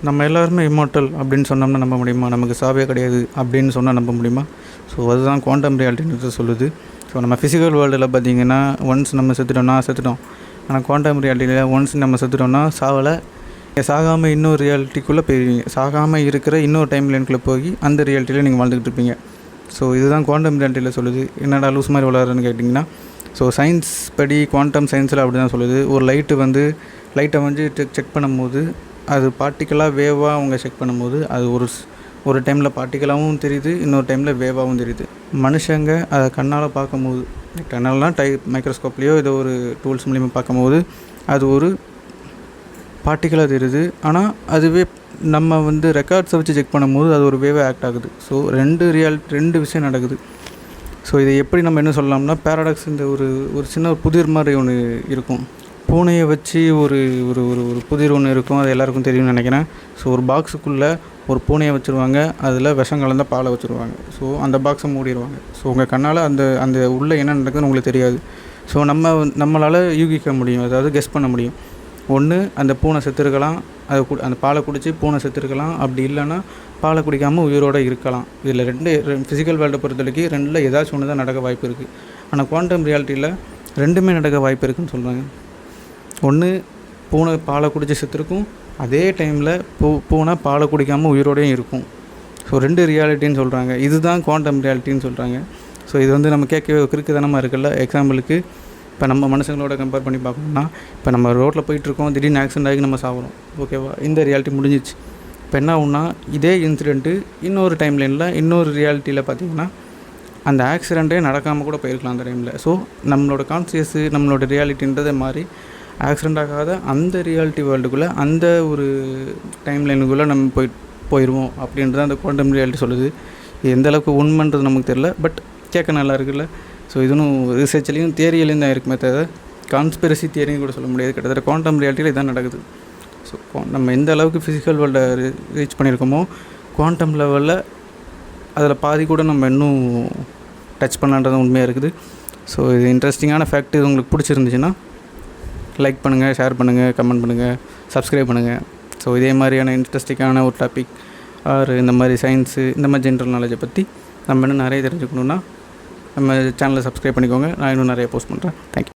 நம்ம எல்லாருமே இம்மார்ட்டல் அப்படின்னு சொன்னோம்னா நம்ப முடியுமா? நமக்கு சாவே கிடையாது அப்படின்னு சொன்னால் நம்ப முடியுமா? ஸோ அதுதான் குவாண்டம் ரியாலிட்டின்றது சொல்லுது. ஸோ நம்ம ஃபிசிக்கல் வேர்ல்டில் பார்த்திங்கன்னா ஒன்ஸ் நம்ம செத்துட்டோம். ஆனால் குவாண்டம் ரியாலிட்டியில் ஒன்ஸ் நம்ம செத்துட்டோம்னா சாவலை, சாகாமல் இன்னொரு ரியாலிட்டிக்குள்ளே போயிருவீங்க. சாகாமல் இருக்கிற இன்னொரு டைம் லைனுக்குள்ளே போய் அந்த ரியாலிட்டியில் நீங்கள் வாழ்ந்துக்கிட்டு இருப்பீங்க. ஸோ இதுதான் குவாண்டம் ரியாலிட்டியில் சொல்லுது. என்னடா லூஸ் மாதிரி வளருன்னு கேட்டிங்கன்னா, ஸோ சயின்ஸ் படி குவாண்டம் சயின்ஸில் அப்படி தான் சொல்லுது. ஒரு லைட்டை வந்து செக் பண்ணும்போது அது பார்ட்டிக்கலாக வேவாக அவங்க செக் பண்ணும்போது அது ஒரு டைமில் பார்ட்டிக்கலாகவும் தெரியுது, இன்னொரு டைமில் வேவாகவும் தெரியுது. மனுஷங்க அதை கண்ணால் பார்க்கும்போது, கண்ணால்னால் மைக்ரோஸ்கோப்லேயோ ஏதோ ஒரு டூல்ஸ் மூலிமா பார்க்கும்போது அது ஒரு பார்ட்டிக்கலாக தெரியுது. ஆனால் அதுவே நம்ம வந்து ரெக்கார்ட்ஸை வச்சு செக் பண்ணும்போது அது ஒரு வேவாக ஆக்ட் ஆகுது. ஸோ ரெண்டு விஷயம் நடக்குது. ஸோ இதை எப்படி நம்ம என்ன சொல்லலாம்னா, பேரடாக்ஸ் இந்த ஒரு சின்ன புதிர் மாதிரி ஒன்று இருக்கும். பூனையை வச்சு ஒரு ஒரு ஒரு ஒரு புதிர் ஒன்று இருக்கும், அது எல்லாேருக்கும் தெரியும்னு நினைக்கிறேன். ஸோ ஒரு பாக்ஸுக்குள்ளே ஒரு பூனையை வச்சுருவாங்க, அதில் விஷம் கலந்த பாலை வச்சுருவாங்க. ஸோ அந்த பாக்ஸை மூடிடுவாங்க. ஸோ உங்கள் கண்ணால் அந்த உள்ளே என்ன நடக்குதுன்னு உங்களுக்கு தெரியாது. ஸோ நம்மளால் யூகிக்க முடியும், அதாவது கெஸ் பண்ண முடியும். ஒன்று அந்த பூனை செத்துருக்கலாம், அந்த பாலை குடித்து பூனை செத்துருக்கலாம், அப்படி இல்லைன்னா பாலை குடிக்காமல் உயிரோடு இருக்கலாம். இதில் ஃபிசிக்கல் வேர்ல்டை பொறுத்தவரைக்கும் ரெண்டில் ஏதாச்சும் ஒன்று தான் நடக்க வாய்ப்பு இருக்குது. ஆனால் குவாண்டம் ரியாலிட்டியில் ரெண்டுமே நடக்க வாய்ப்பு இருக்குதுன்னு சொல்கிறாங்க. ஒன்று பூனை பாலை குடித்து செத்துருக்கும், அதே டைமில் பூனை பாலை குடிக்காமல் உயிரோடையும் இருக்கும். ஸோ 2 ரியாலிட்டின்னு சொல்கிறாங்க. இதுதான் குவாண்டம் ரியாலிட்டின்னு சொல்கிறாங்க. ஸோ இது வந்து நம்ம கேட்கவே கிறுக்குத்தனமாக இருக்குல்ல. எக்ஸாம்பிளுக்கு இப்போ நம்ம மனுஷங்களோட கம்பேர் பண்ணி பார்க்கணும்னா, இப்போ நம்ம ரோட்டில் போயிட்டுருக்கோம், திடீர்னு ஆக்சிடென்ட் ஆகி நம்ம சாப்பிட்றோம், ஓகேவா? இந்த ரியாலிட்டி முடிஞ்சிச்சு. இப்போ என்ன ஆகும்னா, இதே இன்சிடெண்ட்டு இன்னொரு டைம் லைனில் இன்னொரு ரியாலிட்டியில் பார்த்திங்கன்னா அந்த ஆக்சிடெண்ட்டே நடக்காமல் கூட போயிருக்கலாம் அந்த டைமில். ஸோ நம்மளோட கான்சியஸு நம்மளோட ரியாலிட்டின்றதை மாதிரி ஆக்சிடெண்ட் ஆகாத அந்த ரியாலிட்டி வேர்ல்டுக்குள்ளே அந்த ஒரு டைம் லைனுக்குள்ளே நம்ம போயிடுவோம் அப்படின்றது அந்த குவாண்டம் ரியாலிட்டி சொல்லுது. இது எந்த அளவுக்கு உண்மைன்றது நமக்கு தெரியல, பட் கேட்க நல்லா இருக்குல்ல. ஸோ இதுவும் ரிசர்ச்லேயும் தியரியிலையும் தான் இருக்குமே தவிர கான்ஸ்பிரசி தியரின்னு கூட சொல்ல முடியாது. கிட்டத்தட்ட குவாண்டம் ரியாலிட்டியில் இதான் நடக்குது. ஸோ நம்ம எந்த அளவுக்கு ஃபிசிக்கல் வேர்ல்டை ரீச் பண்ணியிருக்கோமோ, குவாண்டம் லெவலில் அதில் பாதி கூட நம்ம இன்னும் டச் பண்ணலான்றது உண்மையாக இருக்குது. ஸோ இது இன்ட்ரெஸ்டிங்கான ஃபேக்ட். இது உங்களுக்கு பிடிச்சிருந்துச்சுன்னா லைக் பண்ணுங்கள், ஷேர் பண்ணுங்கள், கமெண்ட் பண்ணுங்கள், சப்ஸ்கிரைப் பண்ணுங்கள். ஸோ இதே மாதிரியான இன்ட்ரெஸ்டிங்கான ஒரு டாபிக் இந்த மாதிரி சயின்ஸு இந்த மாதிரி ஜென்ரல் நாலேஜை பற்றி நம்ம இன்னும் நிறைய தெரிஞ்சுக்கணுன்னா நம்ம சேனலை சப்ஸ்கிரைப் பண்ணிக்கோங்க. நான் இன்னும் நிறைய போஸ்ட் பண்ணுறேன். தேங்க்யூ.